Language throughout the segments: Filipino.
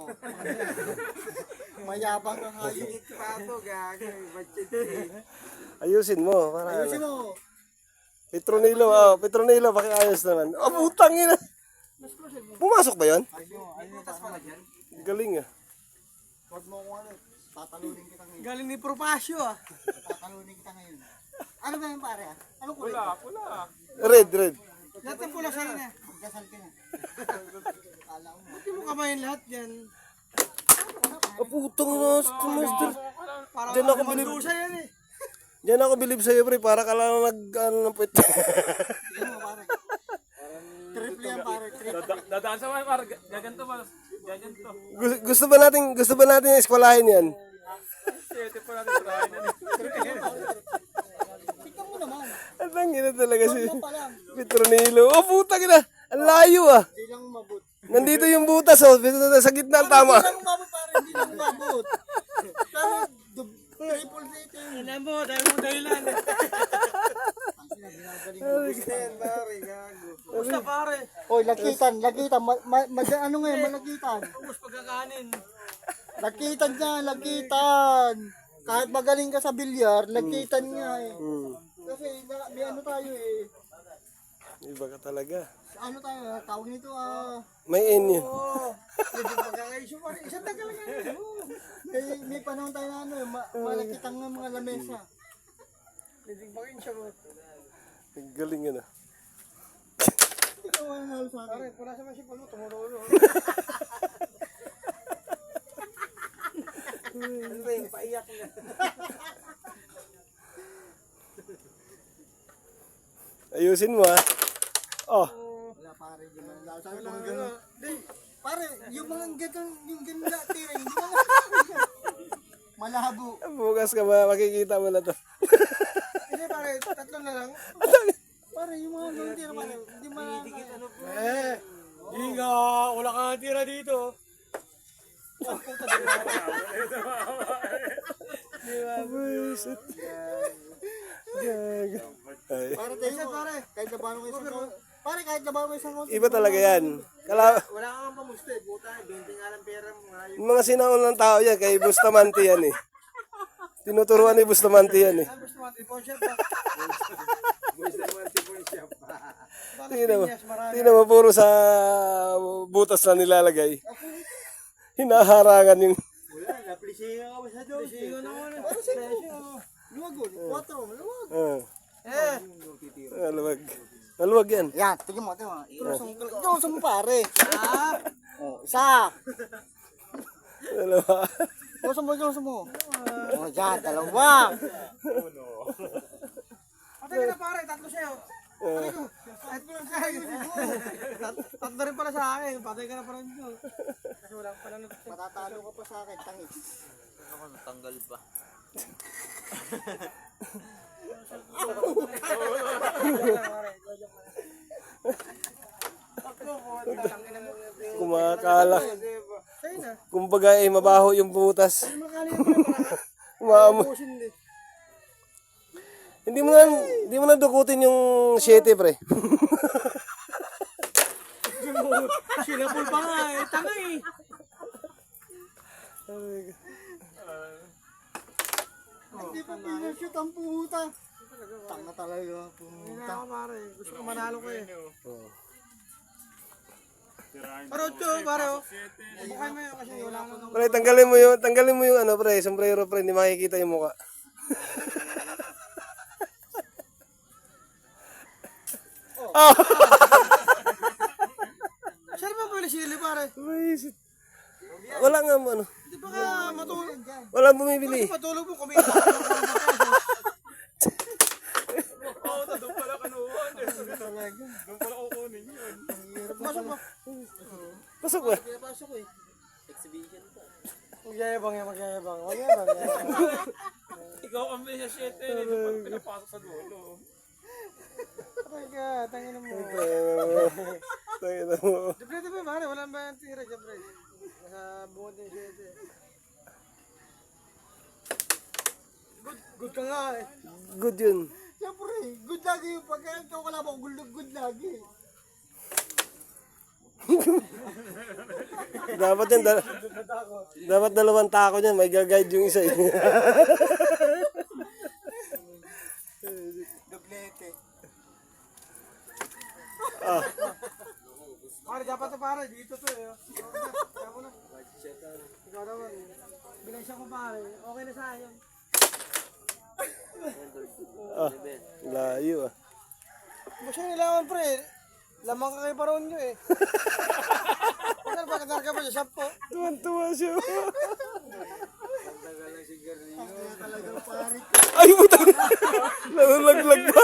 mo. Mayabang kang hayop. Pato, gago. Ayusin mo. Para Ayusin mo. Petronilo, Petronilo, pakiayos naman. Oh, putang ina. Pumasok ba yun? Galing ah. Huwag mo kung ano. Tatalunin kita ngayon. Galing ni Propasio ah. Tatalunin kita ngayon. Ano ba yung pare? Anong kulay? Pula. Red. Lahat ng pula sa'yo na. Magdasal ka na. Kala ko mo. Hindi mo kamayin lahat yan. Oh, putang ina, master. Para Diyan ako bilib. mandusa yan eh. Diyan ako bilib sa'yo, pre. Para ka lang ng puwet. Tignan mo pare. Triple yan pare. Triple. Dadaan sa mga par, gaganto ba? Gaganto. Gusto ba natin eskwalahin yan? Siyete pa natin try na ni. Tignan mo naman. Ang ina talaga si Ano pa lang. Petronilo. Oh, putang ina. Ang layo ah. Hindi lang umabot. Nandito yung butas oh. Sa gitna ang tama. Hindi lang umabot pare. Hindi lang umabot. Pero triple dito yun. Alam mo, dahil mo dahilan. Ang sinabinagaling mo. Yan, pare, gago. Basta pare, Oy, lagitan. Ano ngayon, malagitan. ubus pagkakanin. Lagitan. Kahit magaling ka sa bilyar, lagitan nga eh. Kasi may ano tayo eh. Iba ka talaga. Ano tayo, tawag nito May N yun. Oo. Hindi pagkakaisyo pare. Isang tagal lang yan. may panahon tayo na ano, malagitan ng mga lamesa. Hindi bakin siya mo. Ang galing yun ah. Hindi ka mananalo sa Pare, akin. pula sa masipal mo, tumulo-ulo. Ano ba yung paiyak na? Ayusin mo ah. Oh. Wala pare, hindi mananalo sa akin. Mga ganun. Pare, yung mga ganun, yung ganun dati rin, hindi mga malabo. Bukas ka makikita mo na to. Hindi pare, tatlo na lang. Pare, yung mga ganun tira pare, hindi mananalo. Ano po? Hindi nga, wala kang tira dito. Buisit. Gag. Ay. Pare, tayo pare, kahit nabahan mo isang kaunti. Pare, kahit nabahan mo isang kaunti. Iba talaga yan. Wala kang pamusta eh, buta, 20 nga lang pera mo nga. Yung mga sinaunang tao yan, kay Bustamante yan eh. Tinuturuan ni Bustamante yan eh. Gusto mo, tipon siya pa. Tingnan mo, puro sa butas na nilalagay. Hinaharangan yung... Wala, naplisiyo ka ba sa doon? Naplisiyo na ko na. Luwag o, 4, luwag. Maluwag. Maluwag yan. Yan, tignan mo, tignan mo. Ikusong mo pare. Oh, isa. Dalawa. Ikusong mo. Oh, yan, dalawa. Patay ka na pare, tatlo sa'yo. Patay ko. Tatlo rin pala sa akin, patay ka na pala nito. Kasi wala pala na. Matatalo ka pa sa akin, tangis. Ako natanggal pa. Kumakalak. Sa'yo na. Kumbaga eh, mabaho yung butas. Umamo. Hindi mo na dukutin yung 7 pre. Sinapul pa nga eh, tanga eh. Hindi pa pinashoot ang puta. Tanga talaga ang Hindi puta. na ako pare, gusto ko manalo ko eh. Pero ito pare oh. Bukay mo yun kasi wala akong Pre, tanggalin mo yung ano pre, sombrero pre, hindi makikita yung mukha. Saan ba pala sili pare? Buisit. Wala nga mo ano. Di ba ka matulog? Walang bumibili. Matulog mo, kumita ka ng 40 pesos. Oo, doon pala kanuhan. Doon pala kukunin yun. Masok mo. Pasok ba? Pinapasok ko eh. Magyayabang yan, magyayabang. Ikaw ang may sa 7, hindi pa pinapasok sa dulo. Patay ka, tangin mo. Tangin na mo. Depende ba pare, wala ba yung tira dyan pre? Nasa buwan din siya ito eh. Good ka nga eh. Good yun. Siyempre, good lagi yung pagkain ko. Wala mo good lagi. Dapat yan, dapat dalawang tako niyan, may guide yung isa eh. Doblete. Pare, dapat to pare. Dito to eh. Kaya mo na. Ikaw naman. Bilang ko pare. Okay na sa akin. Ah, layo ah. Ba't siya nilaman pre? Lamang ka kay paron nyo eh. Pagkakar ka pa siya po. Tuwan-tuwa siya. Talagang pare. Ay, putang! Nalaglag pa.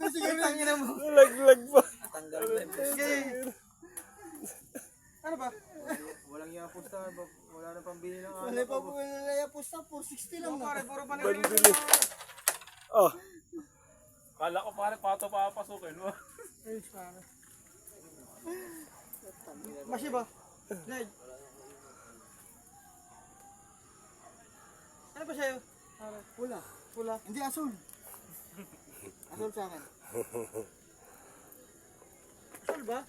Sige, tangin mo. Nalaglag pa. Sige. Ano ba? Walang yapusta. Wala na pambili ng Wala pa po nalaya po sa 460 lang na. pare, puro pa Bandili. Oh, Kala ko pare, pato papasukin mo. Ayos pare. Masi ba? Ned. Ano ba sa'yo? Pare. Pula. Pula. Hindi, asul. Asul sa akin. Saan ba?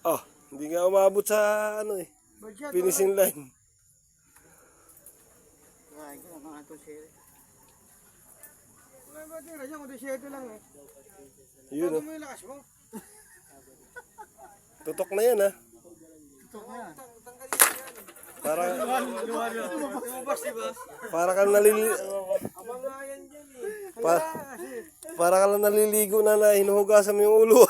oh, hindi nga umabot sa ano eh. Budget. Finishing line. Ay, ko mga atul siya. Wala ba tira siya? Kundi 7 lang eh. Yun Ano oh. mo yung lakas mo? Tutok na yan ah. Ito ko yan. Tanggalin mo yan. Lumabas diba? Para ka Abang nga yan dyan eh. Pa- Kaya kasi. para ka lang naliligo na hinuhugasan mo yung ulo.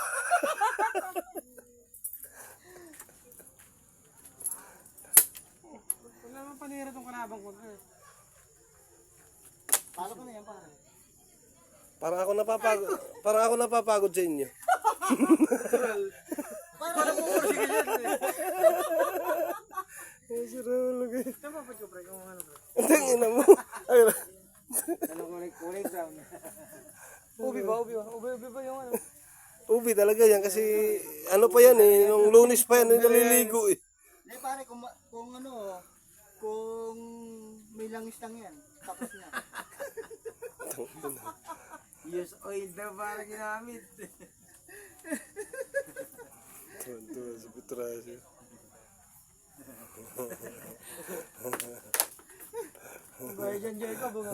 Wala naman panira tong kalabang ko. Paano ko na yan, pare? Parang ako napapagod sa inyo. Paano mo kursi ka dyan eh? Ay, si Rolo guys. Tama pa ko pre kung ano pre. Ang ina mo. Ay, Ano kulay brown? Ubi ba? Ubi ba yung ano? ubi talaga yan kasi ano pa yan eh. Nung Lunes pa yan, naliligo eh. Hindi pare, kung ano, kung may langis lang yan, tapos na. Yes, oil daw para ginamit. Tuwan-tuwa sa Petrasio. Bahay dyan dyan ka bunga.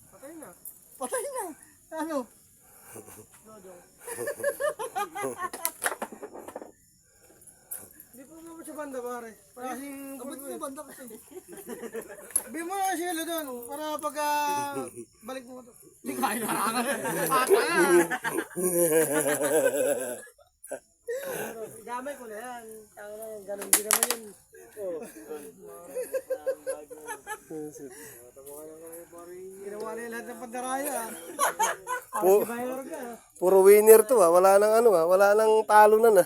Patay na. Patay na. Ano? Hindi po mo siya banda pare. Para kasing Abot mo banda kasi. Sabi mo na siya doon para pag balik mo to. Hindi kaya na. Damay ko na yan. Tanga na yan. Ganun din naman yun. Ginawa na yung lahat ng pandaraya. Pu- Bayar ka. Puro winner to ah. Wala nang ano ah. Wala nang talo na na.